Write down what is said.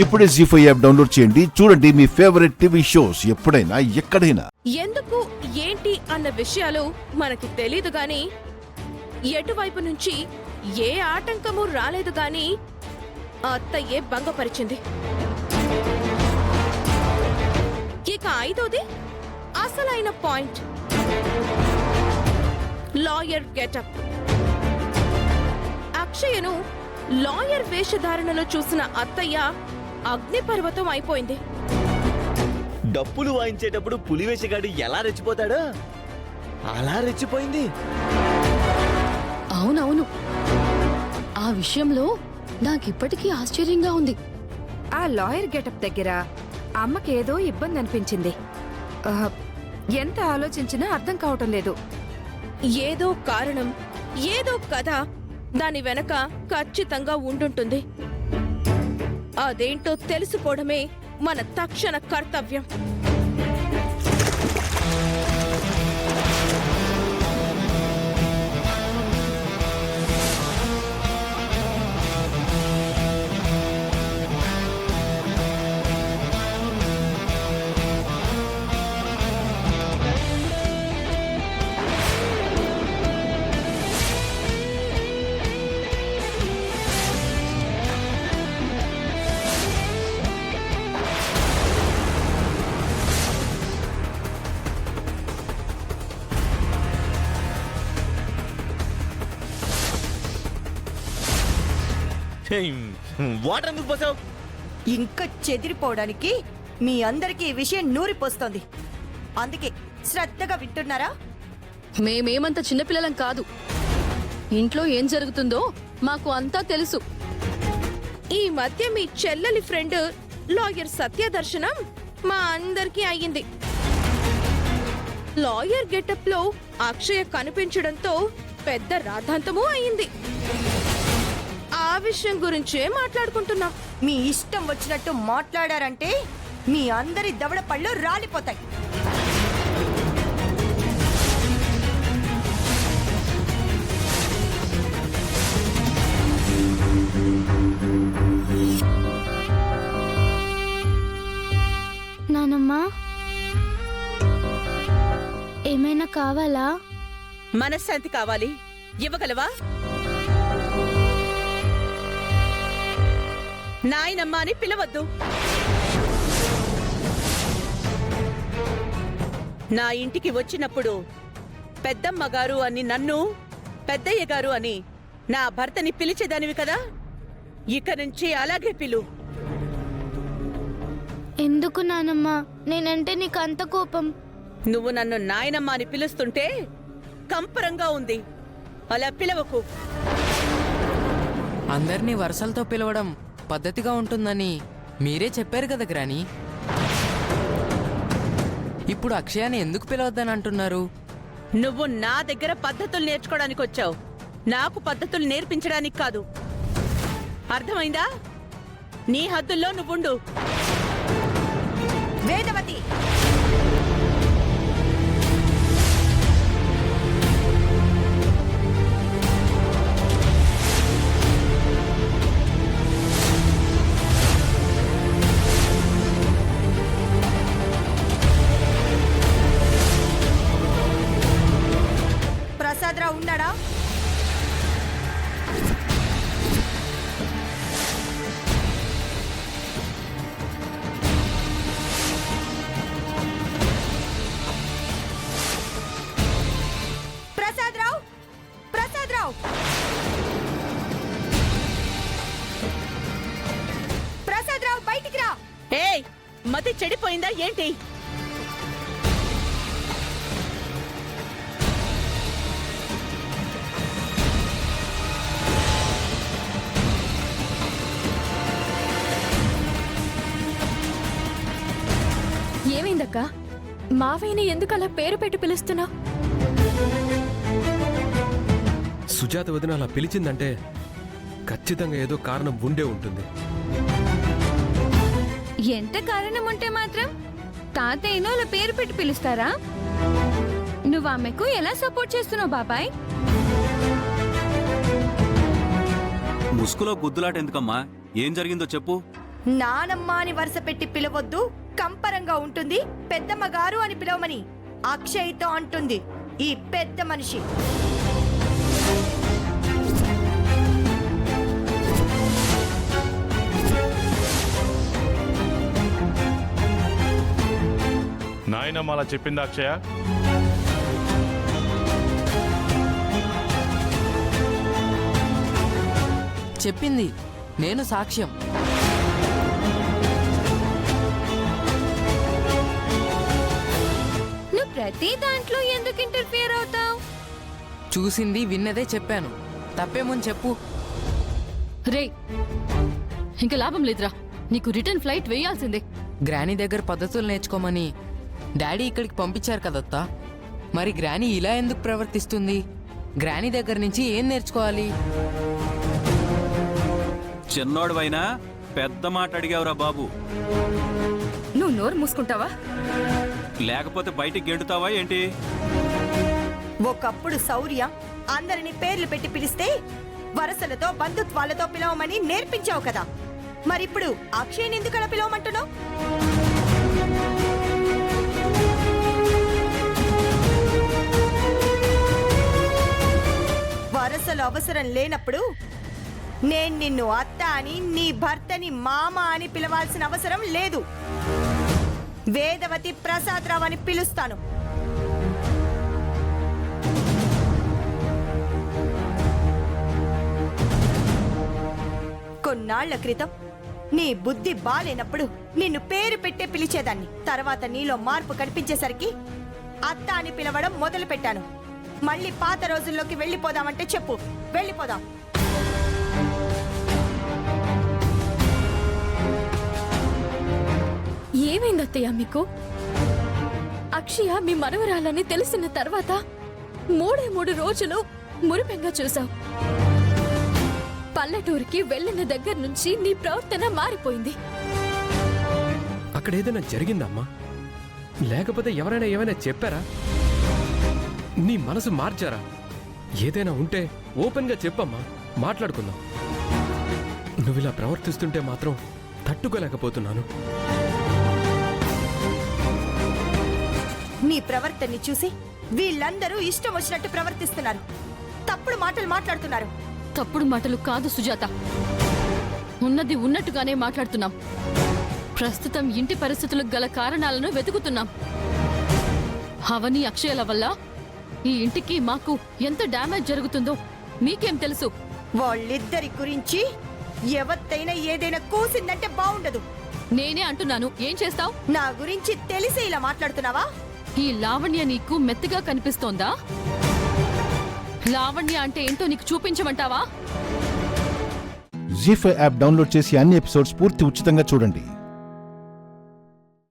ఇప్పుడే జీ5 app download చేయండి. చూడండి మీ ఫేవరెట్ టీవీ షోస్ ఎప్పుడైనా ఎక్కడైనా. ఎందుకు ఏంటి అన్న విషయాలు మనకి తెలీదు గాని ఎటువైపు నుంచి ఏ ఆటంకము రాలేదు గాని అత్తయ్యే భంగపరిచింది. ఇక ఐదోది అసలైన పాయింట్, లాయర్ గెటప్. అక్షయను లాయర్ వేషధారణలో చూసిన అత్తయ్య అగ్నిపర్వతం అయిపోయింది. డప్పులు వాయించేటప్పుడు పులివేషగాడు ఎలా రెచ్చిపోతాడో అలా రెచ్చిపోయింది. అవునవును, ఆ విషయంలో నాకిప్పటికీ ఆశ్చర్యంగా ఉంది. ఆ లాయర్ గెటప్ దగ్గర అమ్మకేదో ఇబ్బంది అనిపించింది. ఎంత ఆలోచించినా అర్థం కావటం లేదు. ఏదో కారణం, ఏదో కథ దాని వెనక ఖచ్చితంగా ఉండుంటుంది. అదేంటో తెలుసుకోవడమే మన తక్షణ కర్తవ్యం. వాటర్ ఎందుకు పోసావు? ఇంకా చెదిరిపోవడానికి మీ అందరికీ ఈ విషయం నూరిపోస్తోంది. అందుకే శ్రద్ధగా వింటున్నారా? మేమేమంత చిన్నపిల్లలం కాదు. ఇంట్లో ఏం జరుగుతుందో మాకు అంతా తెలుసు. ఈ మధ్య మీ చెల్లెలి ఫ్రెండ్ లాయర్ సత్యదర్శనం మా అందరికీ అయ్యింది. లాయర్ గెటప్ లో అక్షయ కనిపించడంతో పెద్ద రాద్ధాంతమూ అయ్యింది. ఆ విషయం గురించే మాట్లాడుకుంటున్నాం. మీ ఇష్టం వచ్చినట్టు మాట్లాడారంటే మీ అందరి దవడ పళ్ళు రాలిపోతాయి. నానమ్మా, ఏమైనా కావాలా? మనశ్శాంతి కావాలి, ఇవ్వగలవా? నాయనమ్మ అని పిలవద్దు. నా ఇంటికి వచ్చినప్పుడు పెద్దమ్మ గారు అని నన్ను, పెద్దయ్య గారు అని నా భర్తని పిలిచేదానివి కదా, ఇక నుంచి అలాగే పిలు. ఎందుకు నానమ్మా, నేనంటే నీకు అంత కోపం? నువ్వు నన్ను నాయనమ్మ అని పిలుస్తుంటే కంపరంగా ఉంది. అలా పిలవకు. అందరినీ వరుసలతో పిలవడం పద్ధతిగా ఉంటుందని మీరే చెప్పారు కదా గ్రాని. ఇప్పుడు అక్షయాన్ని ఎందుకు పిలవద్దని అంటున్నారు? నువ్వు నా దగ్గర పద్ధతులు నేర్చుకోవడానికి వచ్చావు, నాకు పద్ధతులు నేర్పించడానికి కాదు. అర్థమైందా? నీ హద్దుల్లో నువ్వుండు. వేదవతి, ప్రసాదరావు ఉన్నాడా? ప్రసాదరావు, ప్రసాదరావు, ప్రసాదరావు, బయటికి రా. ఏయ్, మతి చెడిపోయిందా ఏంటి? ఏమైందక్క? మావయ్యని ఎందుకు అలా పేరు పెట్టి పిలుస్తున్నావు? సుజాత వదిన అలా పిలిచిందంటే ఖచ్చితంగా ఏదో కారణం ఉండే ఉంటుంది. ఎంత కారణం ఉంటే మాత్రం తాతయ్యను అలా పేరు పెట్టి పిలుస్తారా? నువ్వు ఆమెకు ఎలా సపోర్ట్ చేస్తున్నావు బాబాయ్? ముసుగులో గుద్దులాట ఎందుకమ్మా? ఏం జరిగిందో చెప్పు. నానమ్మ అని వరుస పెట్టి పిలవద్దు, కంపరంగా ఉంటుంది. పెద్దమ్మ గారు అని పిలవమని అక్షయ్తో అంటుంది ఈ పెద్ద మనిషి. నాయనమ్మ అలా చెప్పిందా అక్షయ? చెప్పింది, నేను సాక్ష్యం. నువ్వు ప్రతి దాంట్లో ఎందుకు ఇంటర్ఫియర్ అవుతావు? చూసింది విన్నదే చెప్పాను. తప్పేముంది చెప్పు. రే, ఇంకా లాభం లేదురా, నీకు రిటర్న్ ఫ్లైట్ వేయాల్సిందే. గ్రానీ దగ్గర పద్ధతులు నేర్చుకోమని డాడీ ఇక్కడికి పంపించారు కదత్తా. మరి గ్రానీ ఇలా ఎందుకు ప్రవర్తిస్తుంది? గ్రానీ దగ్గర నుంచి ఏం నేర్చుకోవాలి? చిన్నోడువైనా పెద్ద మాట అడిగావురా బాబు. నువ్వు నోరు మూసుకుంటావా? లేకపోతే బయటికి గెంటుతావా ఏంటి? ఒకప్పుడు శౌర్య అందరిని పేర్లు పెట్టి పిలిస్తే వరసలతో బంధుత్వాలతో పిలవమని నేర్పించావు కదా, మరిప్పుడు అక్షయ్ని ఎందుకలా పిలవమంటున్నావు? వరసలు అవసరం లేనప్పుడు నేను నిన్ను అత్త అని, నీ భర్తని మామ అని పిలవాల్సిన అవసరం లేదు. వేదవతి ప్రసాదరావు అని పిలుస్తాను. కొన్నాళ్ల క్రితం నీ బుద్ధి బాలేనప్పుడు నిన్ను పేరు పెట్టే పిలిచేదాన్ని. తర్వాత నీలో మార్పు కనిపించేసరికి అత్త అని పిలవడం మొదలు పెట్టాను. మళ్ళీ పాత రోజుల్లోకి వెళ్ళిపోదామంటే చెప్పు, వెళ్ళిపోదాం. ఏమైంది అత్తయ్య మీకు? అక్షయ మీ మనవరాలని తెలిసిన తర్వాత 3 రోజులు మురిపెంగా చూసావు. పల్లెటూరికి వెళ్ళిన దగ్గర నుంచి నీ ప్రవర్తన మారిపోయింది. అక్కడ ఏదైనా జరిగిందమ్మా? లేకపోతే ఎవరైనా ఏమైనా చెప్పారా? నీ మనసు మార్చారా? ఏదైనా ఉంటే ఓపెన్గా చెప్పమ్మా, మాట్లాడుకుందాం. నువ్విలా ప్రవర్తిస్తుంటే మాత్రం తట్టుకోలేకపోతున్నాను. నీ ప్రవర్తనని చూసి వీళ్ళందరూ ఇష్టం వచ్చినట్టు ప్రవర్తిస్తున్నారు. తప్పుడు మాటలు మాట్లాడుతున్నారు. తప్పుడు మాటలు కాదు సుజాత, ఉన్నది ఉన్నట్టుగానే మాట్లాడుతున్నాం. ప్రస్తుతం ఇంటి పరిస్థితులకు గల కారణాలను వెతుకుతున్నాం. అవని అక్షయల వల్ల ఈ ఇంటికి మాకు ఎంత డ్యామేజ్ జరుగుతుందో మీకేం తెలుసు? వాళ్ళిద్దరి గురించి ఎవత్తైనా ఏదైనా కూసిందంటే బాగుండదు. నేనే అంటున్నాను, ఏం చేస్తావ్? నా గురించి తెలిసి ఇలా మాట్లాడుతున్నావా? ఈ లావణ్య నీకు మెత్తగా కనిపిస్తోందా? లావణ్య అంటే ఏంటో నీకు చూపించమంటావా? జీ5 యాప్ డౌన్లోడ్ చేసి అన్ని ఎపిసోడ్స్ పూర్తి ఉచితంగా చూడండి.